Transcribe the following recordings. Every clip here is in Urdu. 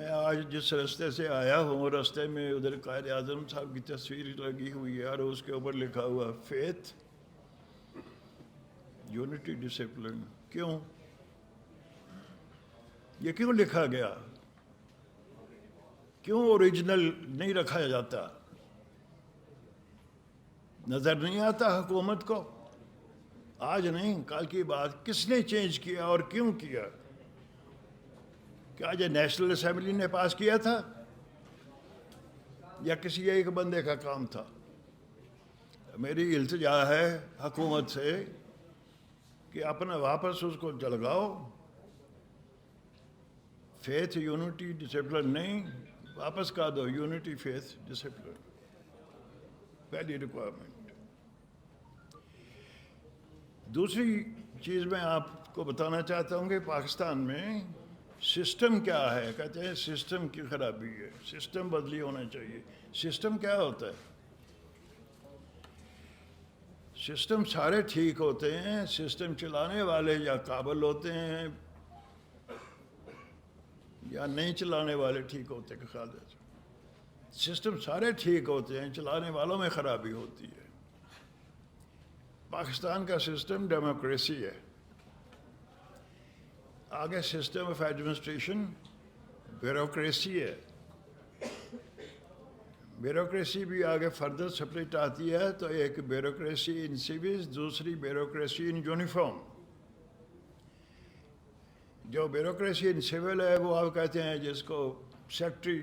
میں آج جس راستے سے آیا ہوں راستے میں ادھر قائد اعظم صاحب کی تصویر لگی ہوئی ہے اور اس کے اوپر لکھا ہوا فیتھ یونٹی ڈسپلن. کیوں یہ کیوں لکھا گیا؟ کیوں اوریجنل نہیں رکھا جاتا؟ نظر نہیں آتا حکومت کو؟ آج نہیں کل کی بات. کس نے چینج کیا اور کیوں کیا؟ کیا یہ نیشنل اسمبلی نے پاس کیا تھا یا کسی ایک بندے کا کام تھا؟ میری التجا ہے حکومت سے کہ اپنا واپس اس کو جلگاؤ. فیتھ یونٹی ڈسپلن نہیں، واپس کا دو یونٹی فیتھ ڈسپلن. پہلی ریکوائرمنٹ. دوسری چیز میں آپ کو بتانا چاہتا ہوں کہ پاکستان میں سسٹم کیا ہے. کہتے ہیں سسٹم کی خرابی ہے، سسٹم بدلی ہونا چاہیے. سسٹم کیا ہوتا ہے؟ سسٹم سارے ٹھیک ہوتے ہیں، سسٹم چلانے والے یا قابل ہوتے ہیں یا نہیں چلانے والے ٹھیک ہوتے ہیں. خیال ہے سسٹم سارے ٹھیک ہوتے ہیں، چلانے والوں میں خرابی ہوتی ہے. پاکستان کا سسٹم ڈیموکریسی ہے. آگے سسٹم آف ایڈمنسٹریشن بیوروکریسی ہے. بیوروکریسی بھی آگے فردر سپریٹ آتی ہے، تو ایک بیوروکریسی ان سیویز، دوسری بیوروکریسی ان یونیفارم. جو بیوروکریسی ان سول ہے وہ آپ کہتے ہیں جس کو secretary,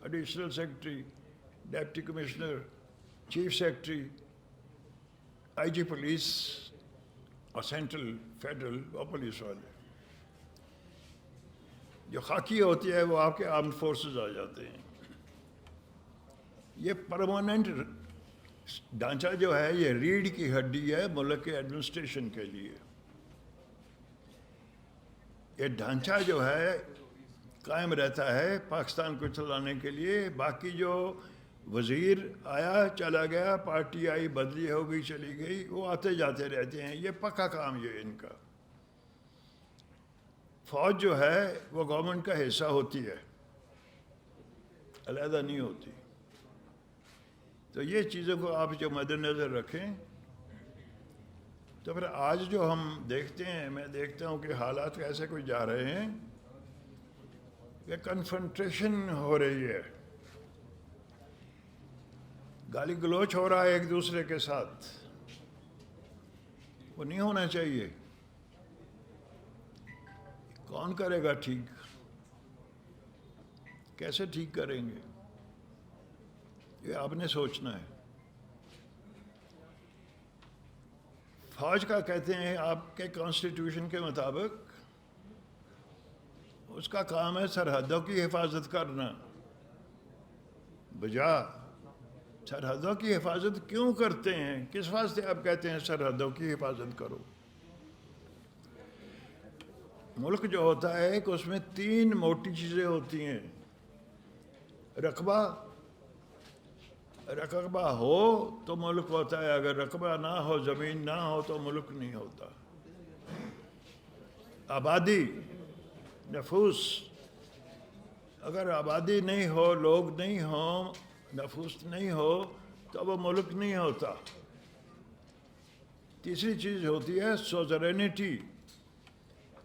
additional secretary, deputy commissioner, chief secretary, I G police اور سینٹرل فیڈرل اور پولیس والے. جو خاکی ہوتی ہے وہ آپ کے آرمڈ فورسز آ جاتے ہیں. یہ پرماننٹ ڈھانچہ جو ہے یہ ریڑھ کی ہڈی ہے ملک کے ایڈمنسٹریشن کے لیے. یہ ڈھانچہ جو ہے قائم رہتا ہے پاکستان کو چلانے کے لیے. باقی جو وزیر آیا چلا گیا، پارٹی آئی بدلی ہو گئی چلی گئی، وہ آتے جاتے رہتے ہیں. یہ پکا کام یہ ان کا. فوج جو ہے وہ گورنمنٹ کا حصہ ہوتی ہے، علیحدہ نہیں ہوتی. تو یہ چیزوں کو آپ جو مد نظر رکھیں تو پھر آج جو ہم دیکھتے ہیں، میں دیکھتا ہوں کہ حالات کیسے کوئی جا رہے ہیں کہ کنفرنٹریشن ہو رہی ہے، گالی گلوچ ہو رہا ہے ایک دوسرے کے ساتھ. وہ نہیں ہونا چاہیے. کون کرے گا ٹھیک؟ کیسے ٹھیک کریں گے؟ یہ آپ نے سوچنا ہے. فوج کا کہتے ہیں آپ کے کانسٹیٹیوشن کے مطابق اس کا کام ہے سرحدوں کی حفاظت کرنا. بجا سرحدوں کی حفاظت کیوں کرتے ہیں؟ کس واسطے آپ کہتے ہیں سرحدوں کی حفاظت کرو؟ ملک جو ہوتا ہے کہ اس میں 3 موٹی چیزیں ہوتی ہیں. رقبہ ہو تو ملک ہوتا ہے، اگر رقبہ نہ ہو، زمین نہ ہو تو ملک نہیں ہوتا. آبادی، نفوس. اگر آبادی نہیں ہو، لوگ نہیں ہوں، نفوس نہیں ہو تو وہ ملک نہیں ہوتا. تیسری چیز ہوتی ہے سوزرینٹی.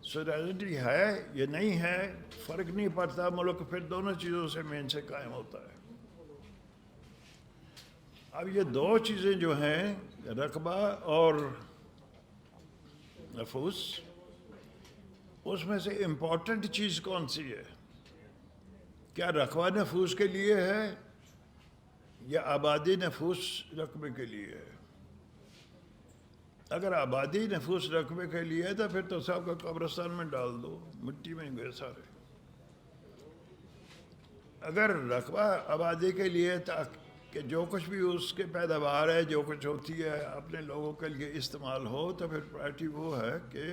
سوزرینٹی ہے یہ نہیں ہے فرق نہیں پڑتا، ملک پھر دونوں چیزوں سے مین سے قائم ہوتا ہے. اب یہ 2 چیزیں جو ہیں رقبہ اور نفوس، اس میں سے امپورٹنٹ چیز کون سی ہے؟ کیا رقبہ نفوس کے لیے ہے یا آبادی نفوس رقبے کے لیے ہے؟ اگر آبادی نفوس رقبے کے لیے ہے تو پھر تو سب کو قبرستان میں ڈال دو، مٹی میں گئے سارے. اگر رقبہ آبادی کے لیے کہ جو کچھ بھی اس کے پیداوار ہے، جو کچھ ہوتی ہے اپنے لوگوں کے لیے استعمال ہو، تو پھر پرائرٹی وہ ہے کہ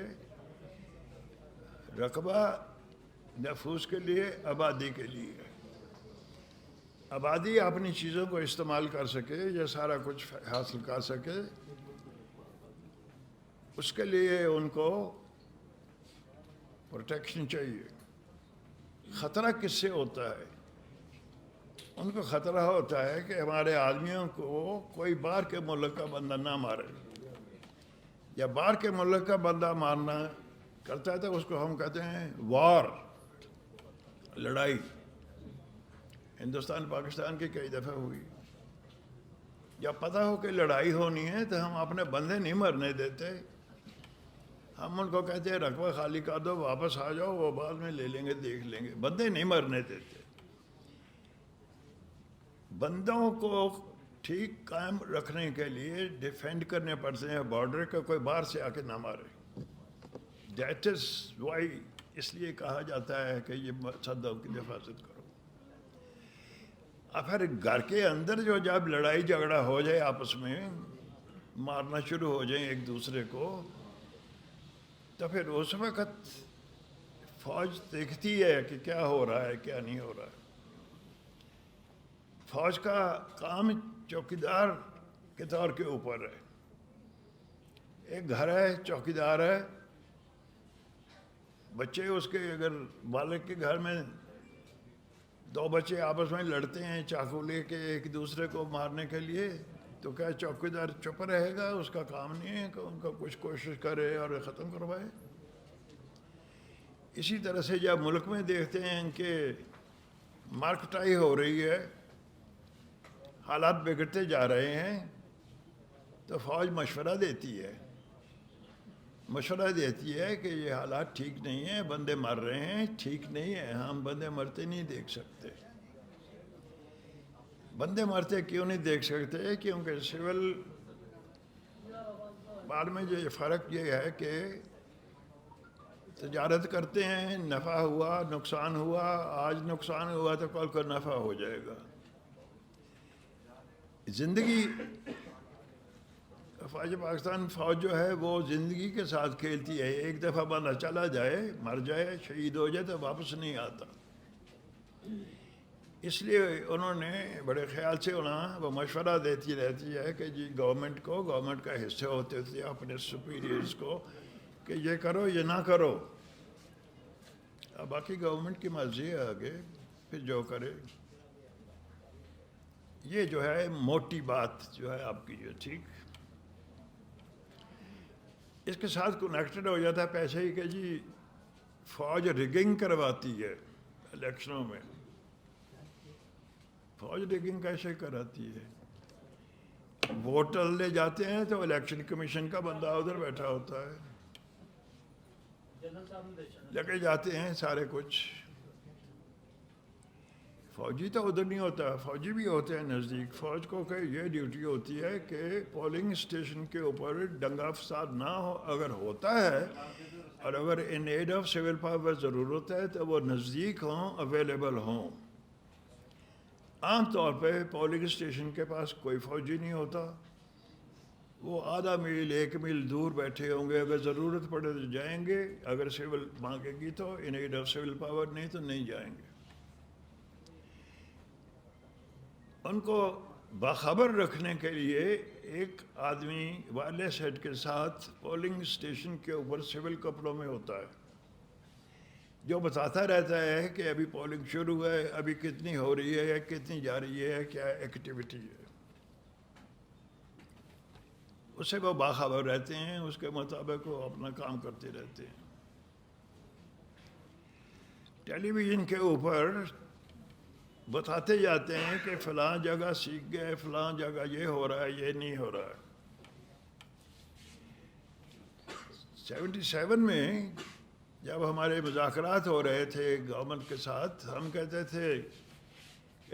رقبہ نفوس کے لیے، آبادی کے لیے. آبادی اپنی چیزوں کو استعمال کر سکے یا سارا کچھ حاصل کر سکے، اس کے لیے ان کو پروٹیکشن چاہیے. خطرہ کس سے ہوتا ہے؟ ان کو خطرہ ہوتا ہے کہ ہمارے آدمیوں کو کوئی باہر کے ملک کا بندہ نہ مارے، یا باہر کے ملک کا بندہ مارنا کرتا ہے تو اس کو ہم کہتے ہیں وار، لڑائی۔ ہندوستان پاکستان کی کئی دفعہ ہوئی، جب پتہ ہو کہ لڑائی ہونی ہے تو ہم اپنے بندے نہیں مرنے دیتے، ہم ان کو کہتے ہیں رقبہ خالی کر دو، واپس آ جاؤ، وہ بعد میں لے لیں گے، دیکھ لیں گے، بندے نہیں مرنے دیتے۔ بندوں کو ٹھیک قائم رکھنے کے لیے ڈیفینڈ کرنے پڑتے ہیں بارڈر کا، کوئی باہر سے آ کے نہ مارے۔ دیٹ از وائی، اس لیے کہا جاتا ہے کہ یہ صدوں کی حفاظت کرو۔ اب پھر گھر کے اندر جو جب لڑائی جھگڑا ہو جائے، آپس میں مارنا شروع ہو جائیں ایک دوسرے کو، تو پھر اس وقت فوج دیکھتی ہے کہ کیا ہو رہا ہے کیا نہیں ہو رہا ہے۔ فوج کا کام چوکیدار کے طور کے اوپر ہے۔ ایک گھر ہے، چوکیدار ہے، بچے اس کے، اگر والد کے گھر میں دو بچے آپس میں لڑتے ہیں چاقو لے کے ایک دوسرے کو مارنے کے لیے، تو کیا چوکیدار چپ رہے گا؟ اس کا کام نہیں ہے کہ ان کا کچھ کوشش کرے اور ختم کروائے۔ اسی طرح سے جب ملک میں دیکھتے ہیں کہ مارکٹائی ہو رہی ہے، حالات بگڑتے جا رہے ہیں، تو فوج مشورہ دیتی ہے کہ یہ حالات ٹھیک نہیں ہیں، بندے مر رہے ہیں، ٹھیک نہیں ہے، ہم بندے مرتے نہیں دیکھ سکتے۔ بندے مرتے کیوں نہیں دیکھ سکتے؟ کیونکہ سول بعد میں جو فرق یہ ہے کہ تجارت کرتے ہیں، نفع ہوا، نقصان ہوا، آج نقصان ہوا تو کل کو نفع ہو جائے گا۔ زندگی، فوج پاکستان فوج جو ہے وہ زندگی کے ساتھ کھیلتی ہے۔ ایک دفعہ بندہ چلا جائے، مر جائے، شہید ہو جائے تو واپس نہیں آتا۔ اس لیے انہوں نے بڑے خیال سے وہ مشورہ دیتی رہتی ہے کہ جی گورنمنٹ کا حصے ہوتے تھے اپنے سپیریئرز کو کہ یہ کرو یہ نہ کرو۔ اب باقی گورنمنٹ کی مرضی ہے، آگے پھر جو کرے۔ یہ جو ہے موٹی بات جو ہے آپ کی، جو ٹھیک اس کے ساتھ کنیکٹڈ ہو جاتا ہے پیسے ہی کہ جی فوج ریگنگ کرواتی ہے الیکشنوں میں۔ فوج ریگنگ کیسے کراتی ہے؟ ووٹ لے جاتے ہیں تو الیکشن کمیشن کا بندہ ادھر بیٹھا ہوتا ہے، لے کے جاتے ہیں سارے کچھ۔ فوجی تو ادھر نہیں ہوتا، فوجی بھی ہوتے ہیں نزدیک۔ فوج کو کہ یہ ڈیوٹی ہوتی ہے کہ پولنگ اسٹیشن کے اوپر دنگا فساد نہ ہو، اگر ہوتا ہے اور اگر ان ایڈ آف سول پاور ضرورت ہے تو وہ نزدیک ہوں، اویلیبل ہوں۔ عام طور پہ پولنگ اسٹیشن کے پاس کوئی فوجی نہیں ہوتا، وہ آدھا میل 1 میل دور بیٹھے ہوں گے، اگر ضرورت پڑے تو جائیں گے، اگر سول مانگے گی تو ان ایڈ آف سول پاور، نہیں تو نہیں جائیں گے۔ ان کو باخبر رکھنے کے لیے ایک آدمی وائرلیس ہیڈ کے ساتھ پولنگ اسٹیشن کے اوپر سول کپڑوں میں ہوتا ہے، جو بتاتا رہتا ہے کہ ابھی پولنگ شروع ہے، ابھی کتنی ہو رہی ہے، کتنی جا رہی ہے، کیا ایکٹیویٹی ہے۔ اس سے وہ باخبر رہتے ہیں، اس کے مطابق وہ اپنا کام کرتے رہتے ہیں۔ ٹیلی ویژن کے اوپر بتاتے جاتے ہیں کہ فلاں جگہ سیکھ گئے، فلاں جگہ یہ ہو رہا ہے، یہ نہیں ہو رہا ہے۔ 77 میں جب ہمارے مذاکرات ہو رہے تھے گورنمنٹ کے ساتھ، ہم کہتے تھے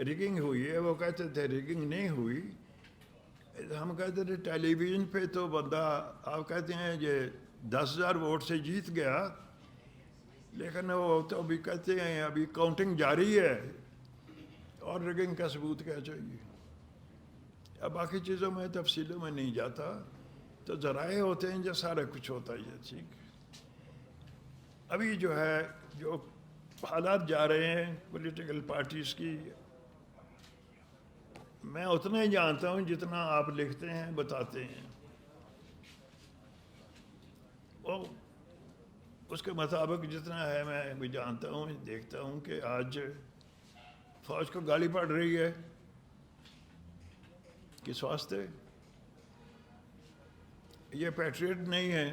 ریگنگ ہوئی ہے، وہ کہتے تھے ریگنگ نہیں ہوئی۔ ہم کہتے تھے ٹیلی ویژن پہ تو بندہ، آپ کہتے ہیں یہ 10,000 ووٹ سے جیت گیا، لیکن وہ تو ابھی کہتے ہیں ابھی کاؤنٹنگ جاری ہے اور ریگنگ کا ثبوت کیا چاہیے۔ اب باقی چیزوں میں تفصیلوں میں نہیں جاتا، تو ذرائع ہوتے ہیں جو سارا کچھ ہوتا ہی ہے، ٹھیک۔ ابھی جو ہے جو حالات جا رہے ہیں پولیٹیکل پارٹیز کی، میں اتنا ہی جانتا ہوں جتنا آپ لکھتے ہیں، بتاتے ہیں۔ وہ اس کے مطابق جتنا ہے میں بھی جانتا ہوں، دیکھتا ہوں کہ آج فوج کو گالی پڑ رہی ہے کس واسطے؟ یہ پیٹریٹ نہیں ہے،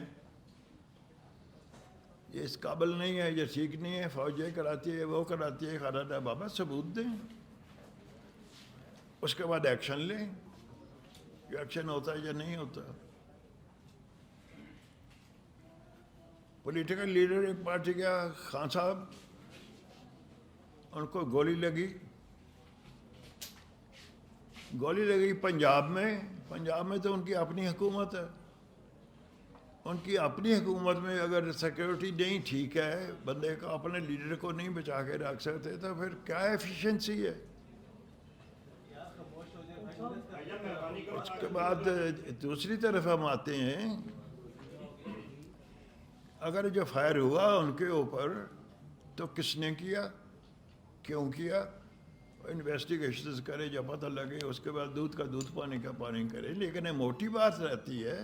یہ اس قابل نہیں ہے، یہ ٹھیک نہیں ہے، فوج یہ کراتی ہے وہ کراتی ہے، خراب ہے، بابا ثبوت دیں، اس کے بعد ایکشن لیں، یہ ایکشن ہوتا ہے یا نہیں ہوتا۔ پولیٹیکل لیڈر ایک پارٹی کا خان صاحب، ان کو گولی لگی پنجاب میں تو ان کی اپنی حکومت ہے، ان کی اپنی حکومت میں اگر سیکیورٹی نہیں ٹھیک ہے، بندے کو اپنے لیڈر کو نہیں بچا کے رکھ سکتے، تو پھر کیا ایفیشنسی ہے؟ اس کے بعد دوسری طرف ہم آتے ہیں، اگر جو فائر ہوا ان کے اوپر تو کس نے کیا، کیوں کیا، انویسٹیگیشنز کرے، جب پتہ لگے اس کے بعد دودھ کا دودھ پانی کا پانی کرے، لیکن یہ موٹی بات رہتی ہے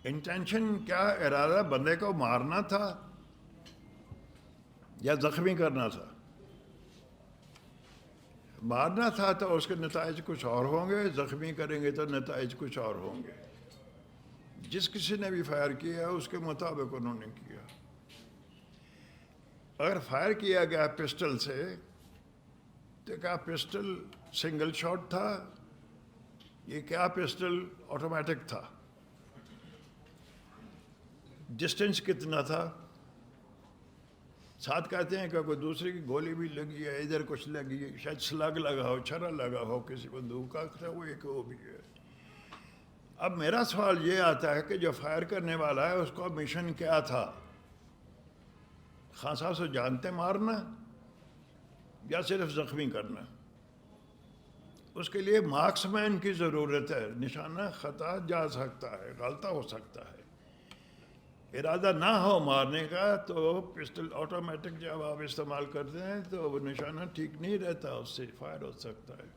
انٹینشن کیا، ارادہ بندے کو مارنا تھا یا زخمی کرنا تھا؟ مارنا تھا تو اس کے نتائج کچھ اور ہوں گے، زخمی کریں گے تو نتائج کچھ اور ہوں گے۔ جس کسی نے بھی فائر کیا اس کے مطابق انہوں نے کیا۔ اگر فائر کیا گیا پسٹل سے تو کیا پسٹل سنگل شاٹ تھا، یہ کیا پسٹل آٹومیٹک تھا؟ ڈسٹینس کتنا تھا؟ ساتھ کہتے ہیں کہ کوئی دوسرے کی گولی بھی لگی ہے، ادھر کچھ لگی ہے، شاید سلگ لگا ہو، چھرا لگا ہو کسی بندوق کا، وہ ایک وہ بھی ہے۔ اب میرا سوال یہ آتا ہے کہ جو فائر کرنے والا ہے اس کا مشن کیا تھا؟ خان صاحب سے جانتے مارنا یا صرف زخمی کرنا؟ اس کے لیے مارکس مین کی ضرورت ہے، نشانہ خطا جا سکتا ہے، غلطہ ہو سکتا ہے، ارادہ نہ ہو مارنے کا تو پسٹل آٹومیٹک جب آپ استعمال کرتے ہیں تو وہ نشانہ ٹھیک نہیں رہتا، اس سے فائر ہو سکتا ہے۔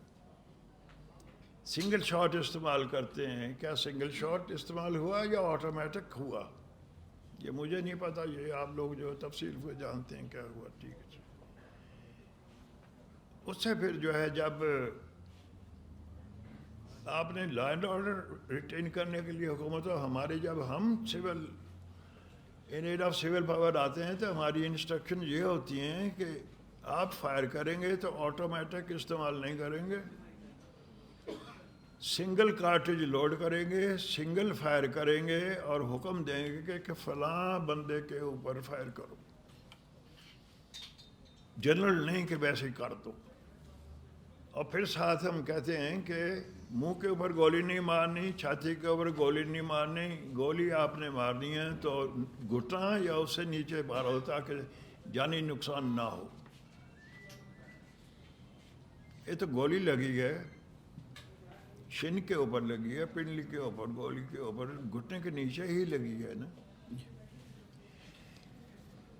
سنگل شاٹ استعمال کرتے ہیں، کیا سنگل شاٹ استعمال ہوا یا آٹومیٹک ہوا؟ یہ مجھے نہیں پتا، یہ آپ لوگ جو تفصیل کو جانتے ہیں کیا ہوا، ٹھیک ہے۔ اس سے پھر جو ہے جب آپ نے لا اینڈ آرڈر ریٹین کرنے کے لیے حکومت ہمارے، جب ہم civil in aid of civil power آتے ہیں تو ہماری انسٹرکشن یہ ہوتی ہیں کہ آپ فائر کریں گے تو آٹومیٹک استعمال نہیں کریں گے، سنگل کارٹریج لوڈ کریں گے، سنگل فائر کریں گے اور حکم دیں گے کہ فلاں بندے کے اوپر فائر کرو، جنرل نہیں کہ ویسے ہی کر دو۔ اور پھر ساتھ ہم کہتے ہیں کہ منہ کے اوپر گولی نہیں مارنی، چھاتی کے اوپر گولی نہیں مارنی، گولی آپ نے مارنی ہے تو گھٹنا یا اس سے نیچے مارو تاکہ جانی نقصان نہ ہو۔ یہ تو گولی لگی ہے، شن کے اوپر لگی ہے، پنڈلی کے اوپر، گولی کے اوپر، گھٹنے کے نیچے ہی لگی ہے نا۔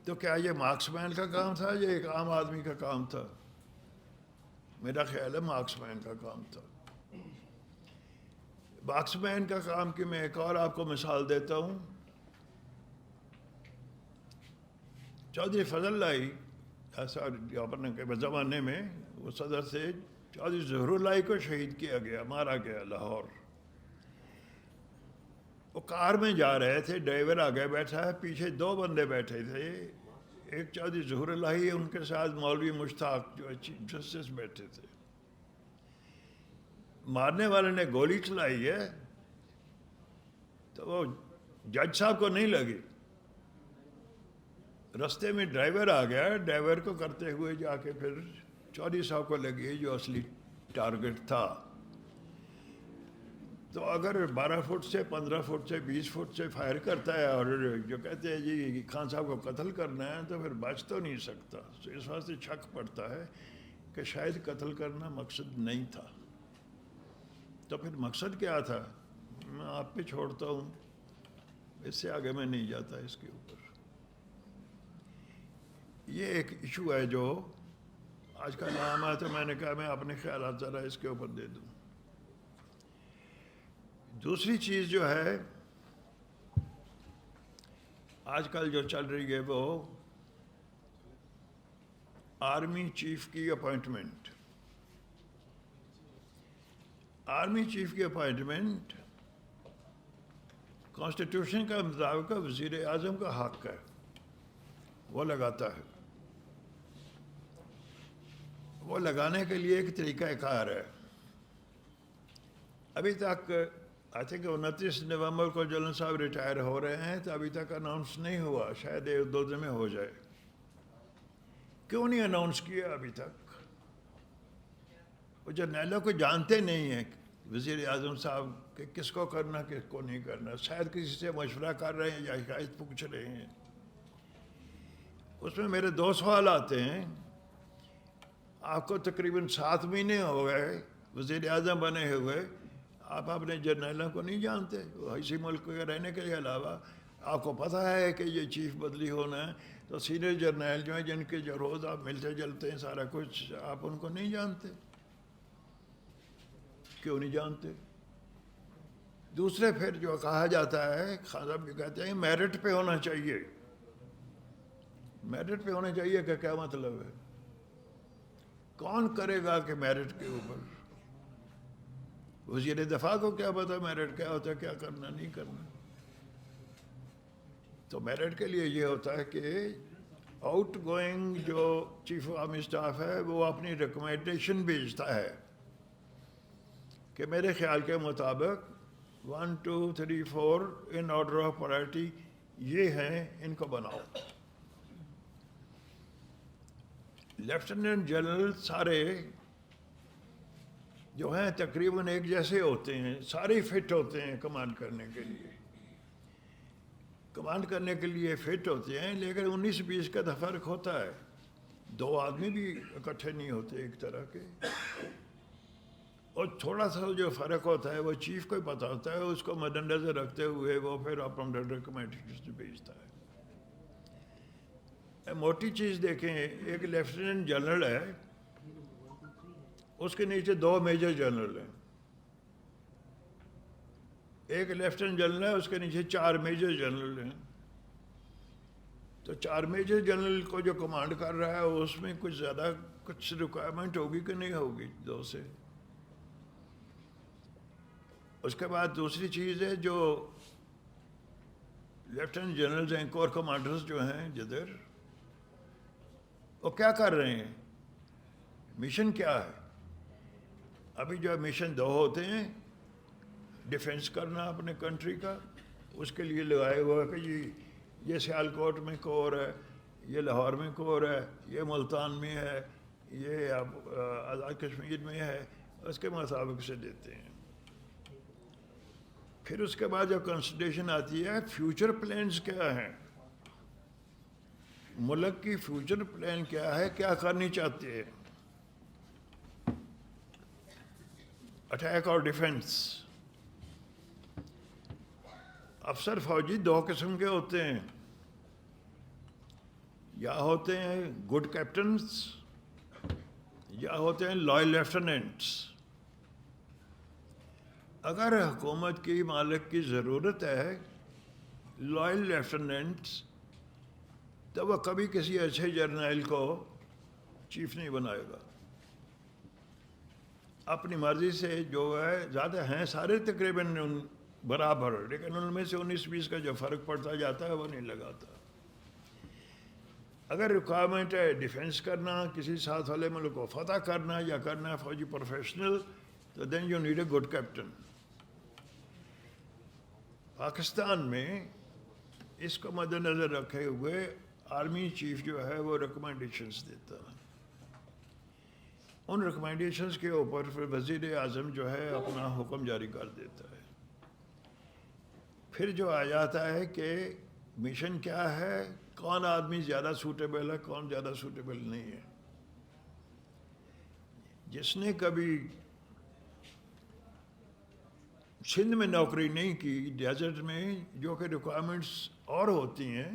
تو کیا یہ مارکس مین کا کام تھا یا ایک عام آدمی کا کام تھا؟ میرا خیال ہے مارکس مین کا کام تھا۔ مارکس مین کا کام کی میں ایک اور آپ کو مثال دیتا ہوں۔ چودھری فضل اللہ اپنے کے زمانے میں وہ صدر سے چودھری ظہور اللہ کو شہید کیا گیا، مارا گیا لاہور۔ وہ کار میں جا رہے تھے، ڈرائیور آگے بیٹھا ہے، پیچھے دو بندے بیٹھے تھے، ایک چودھری ظہور اللہ، ان کے ساتھ مولوی مشتاق جو چیف جسٹس بیٹھے تھے۔ مارنے والے نے گولی چلائی ہے تو وہ جج صاحب کو نہیں لگی، رستے میں ڈرائیور آ گیا، ڈرائیور کو کرتے ہوئے جا کے پھر چودھری صاحب کو لگی جو اصلی ٹارگٹ تھا۔ تو اگر 12 فٹ سے 15 فٹ سے 20 فٹ سے فائر کرتا ہے اور جو کہتے ہیں جی خان صاحب کو قتل کرنا ہے تو پھر بچ تو نہیں سکتا، تو اس واسطے شک پڑتا ہے کہ شاید قتل کرنا مقصد نہیں تھا۔ تو پھر مقصد کیا تھا؟ میں آپ پہ چھوڑتا ہوں، اس سے آگے میں نہیں جاتا اس کے اوپر۔ یہ ایک ایشو ہے جو آج کا نام ہے، تو میں نے کہا میں اپنے خیالات ذرا اس کے اوپر دے دوں۔ دوسری چیز جو ہے آج کل جو چل رہی ہے وہ آرمی چیف کی اپوائنٹمنٹ. آرمی چیف کی اپوائنٹمنٹ کانسٹیٹیوشن کا مطابق وزیر اعظم کا حق ہے, وہ لگاتا ہے. وہ لگانے کے لیے ایک طریقہ کار ہے. ابھی تک آئی تھنک 29 نومبر کو جنرل صاحب ریٹائر ہو رہے ہیں, تو ابھی تک اناؤنس نہیں ہوا, شاید 1-2 دن میں ہو جائے. کیوں نہیں اناؤنس کیا ابھی تک؟ وہ جرنیلوں کو جانتے نہیں ہیں وزیر اعظم صاحب کہ کس کو کرنا کس کو نہیں کرنا. شاید کسی سے مشورہ کر رہے ہیں یا شاید پوچھ رہے ہیں. اس میں میرے 2 سوال آتے ہیں. آپ کو تقریباً 7 مہینے ہو گئے وزیر اعظم بنے ہوئے, آپ اپنے جرنیلوں کو نہیں جانتے. اسی ملک میں رہنے کے علاوہ آپ کو پتہ ہے کہ یہ چیف بدلی ہونا ہے, تو سینئر جرنیل جو ہیں جن کے جو روز آپ ملتے جلتے ہیں سارا کچھ, آپ ان کو نہیں جانتے. کیوں نہیں جانتے؟ دوسرے پھر جو کہا جاتا ہے, خان صاحب بھی کہتے ہیں میرٹ پہ ہونا چاہیے. میرٹ پہ ہونا چاہیے کہ کیا مطلب ہے؟ کون کرے گا کہ میرٹ کے اوپر؟ وزیر دفاع کو کیا پتا میرٹ کیا ہوتا ہے, کیا کرنا نہیں کرنا. تو میرٹ کے لیے یہ ہوتا ہے کہ آؤٹ گوئنگ جو چیف آف آرمی اسٹاف ہے وہ اپنی ریکمنڈیشن بھیجتا ہے کہ میرے خیال کے مطابق 1 2 3 4 ان آرڈر آف پرائرٹی یہ ہیں, ان کو بناؤ. لیفٹیننٹ جنرل سارے جو ہیں تقریباً ایک جیسے ہوتے ہیں, سارے فٹ ہوتے ہیں کمانڈ کرنے کے لیے. کمانڈ کرنے کے لیے فٹ ہوتے ہیں, لیکن 19-20 کا فرق ہوتا ہے. 2 آدمی بھی اکٹھے نہیں ہوتے ایک طرح کے. اور تھوڑا سا جو فرق ہوتا ہے وہ چیف کو ہی پتہ ہوتا ہے, اس کو مد نظر رکھتے ہوئے وہ پھر اپنا ریکمنڈیشن بھیجتا ہے. موٹی چیز دیکھیں, ایک لیفٹیننٹ جنرل ہے, اس کے نیچے 2 میجر جنرل ہیں. ایک لیفٹیننٹ جنرل ہے, اس کے نیچے 4 میجر جنرل ہیں. تو 4 میجر جنرل کو جو کمانڈ کر رہا ہے اس میں کچھ زیادہ کچھ ریکوائرمنٹ ہوگی کہ نہیں ہوگی 2 سے. اس کے بعد دوسری چیز ہے جو لیفٹیننٹ جنرلز ہیں, کور کمانڈرز جو ہیں جدھر, وہ کیا کر رہے ہیں, مشن کیا ہے. ابھی جو مشن 2 ہوتے ہیں, ڈیفنس کرنا اپنے کنٹری کا, اس کے لیے لگائے ہوا ہے کہ یہ سیالکوٹ میں کور ہے, یہ لاہور میں کور ہے, یہ ملتان میں ہے, یہ آزاد کشمیر میں ہے, اس کے مطابق سے دیتے ہیں. پھر اس کے بعد جو کنسیڈریشن آتی ہے, فیوچر پلانز کیا ہیں, ملک کی فیوچر پلان کیا ہے, کیا کرنی چاہتے ہیں. اٹیک اور ڈیفنس. افسر فوجی 2 قسم کے ہوتے ہیں, یا ہوتے ہیں گڈ کیپٹنز یا ہوتے ہیں لائل لیفٹیننٹس. اگر حکومت کی مالک کی ضرورت ہے لائل لیفٹیننٹس, تو وہ کبھی کسی اچھے جرنیل کو چیف نہیں بنائے گا. اپنی مرضی سے جو ہے, زیادہ ہیں سارے تقریباً برابر, لیکن ان میں سے 19-20 کا جو فرق پڑتا جاتا ہے وہ نہیں لگاتا. اگر ریکوائرمنٹ ہے ڈیفنس کرنا, کسی ساتھ والے ملک کو فتح کرنا یا کرنا ہے فوجی پروفیشنل, تو then you need a good captain. Pakistan میں اس کو مد نظر رکھے ہوئے آرمی چیف جو ہے وہ ریکمنڈیشنز دیتا ہے. ان ریکمنڈیشنز کے اوپر پھر وزیر اعظم جو ہے اپنا حکم جاری کر دیتا ہے. پھر جو آ جاتا ہے کہ مشن کیا ہے, کون آدمی زیادہ سوٹیبل ہے, کون زیادہ سوٹیبل نہیں ہے. جس نے کبھی سندھ میں نوکری نہیں کی, ڈیزرٹ میں, جو کہ ریکوائرمنٹس اور ہوتی ہیں,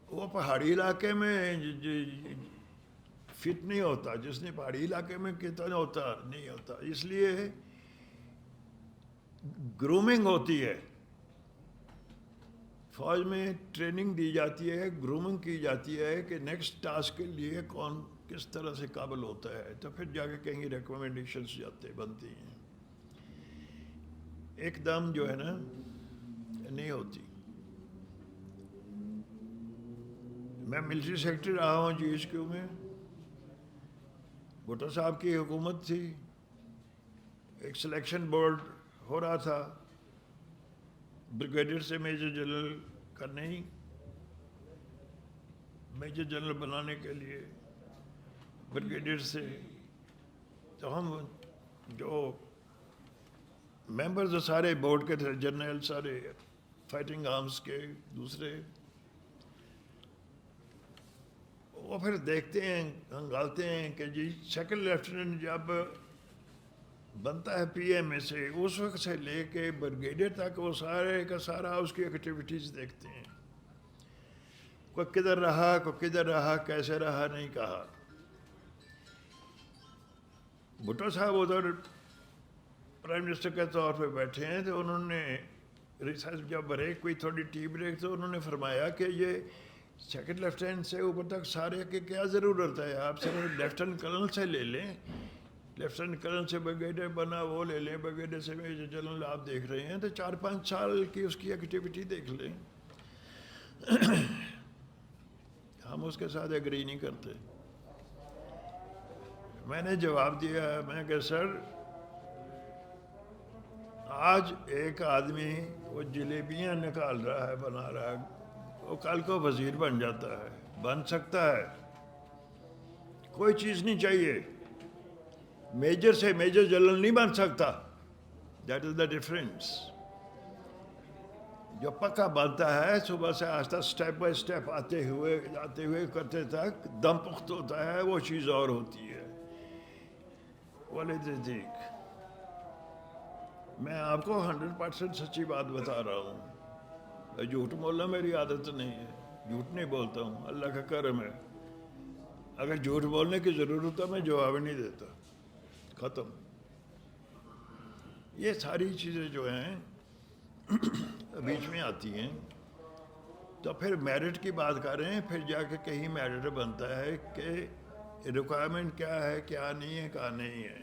وہ پہاڑی علاقے میں فٹ نہیں ہوتا. جس نے پہاڑی علاقے میں کتنا ہوتا نہیں ہوتا. اس لیے گرومنگ ہوتی ہے. فوج میں ٹریننگ دی جاتی ہے، گرومنگ کی جاتی ہے کہ نیکسٹ ٹاسک کے لیے کون کس طرح سے قابل ہوتا ہے، تو پھر جا کے کہیں ریکمنڈیشنز جاتے بنتی ہیں، ایک دم جو ہے نا نہیں ہوتی۔ میں ملٹری سیکرٹری رہا ہوں جی ایچ کیو میں، بھٹو صاحب کی حکومت تھی، ایک سلیکشن بورڈ ہو رہا تھا، بریگیڈیئر سے میجر جنرل کا نہیں، میجر جنرل بنانے کے لیے بریگیڈیئر سے، تو ہم جو ممبرز سارے بورڈ کے تھے، جرنیل سارے فائٹنگ آرمز کے دوسرے، وہ پھر دیکھتے ہیں ہنگالتے ہیں کہ جی سیکنڈ لیفٹیننٹ جب بنتا ہے پی ایم اے سے، اس وقت سے لے کے بریگیڈیئر تک وہ سارے کا سارا اس کی ایکٹیویٹیز دیکھتے ہیں، کوئی کدھر رہا کوئی کدھر رہا کیسے رہا نہیں کہا۔ بھٹو صاحب ادھر پرائم منسٹر کے طور پہ بیٹھے ہیں، تو انہوں نے ریسرچ جب بریک ہوئی تھوڑی ٹی بریک، تو انہوں نے فرمایا کہ یہ سیکنڈ لیفٹیننٹ سے اوپر تک سارے کی کیا ضرورت ہے، آپ صرف لیفٹیننٹ کرنل سے لے لیں، لیفٹیننٹ کرنل سے بریگیڈیئر بنا وہ لے لیں، بریگیڈیئر سے میجر جنرل آپ دیکھ رہے ہیں، تو 4-5 سال کی اس کی ایکٹیویٹی دیکھ لیں۔ ہم اس کے ساتھ ایگری نہیں کرتے۔ میں نے جواب دیا، میں کہ سر آج ایک آدمی وہ جلیبیاں نکال رہا ہے بنا رہا ہے، وہ کل کو وزیر بن جاتا ہے، بن سکتا ہے، کوئی چیز نہیں چاہیے، میجر سے میجر جنرل نہیں بن سکتا، دیٹ از دا ڈفرینس۔ جو پکا بنتا ہے صبح سے آہستہ سٹیپ بائی سٹیپ آتے ہوئے کرتے تک دم پخت ہوتا ہے، وہ چیز اور ہوتی ہے۔ دیکھ میں آپ کو 100% سچی بات بتا رہا ہوں، جھوٹ بولنا میری عادت نہیں ہے، جھوٹ نہیں بولتا ہوں، اللہ کا کرم ہے۔ اگر جھوٹ بولنے کی ضرورت ہے میں جواب نہیں دیتا، ختم۔ یہ ساری چیزیں جو ہیں بیچ میں آتی ہیں، تو پھر میرٹ کی بات کر رہے ہیں، پھر جا کے کہیں میرٹ بنتا ہے کہ ریکوائرمنٹ کیا ہے کیا نہیں ہے کیا نہیں ہے۔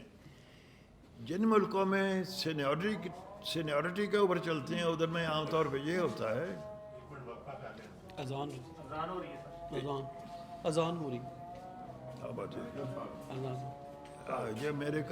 جن ملکوں میں سینیورٹی کے اوپر چلتے ہیں ادھر میں عام طور پہ یہ ہوتا ہے اذان ہو رہی ہے، اذان ہو رہی ہے، یہ میرے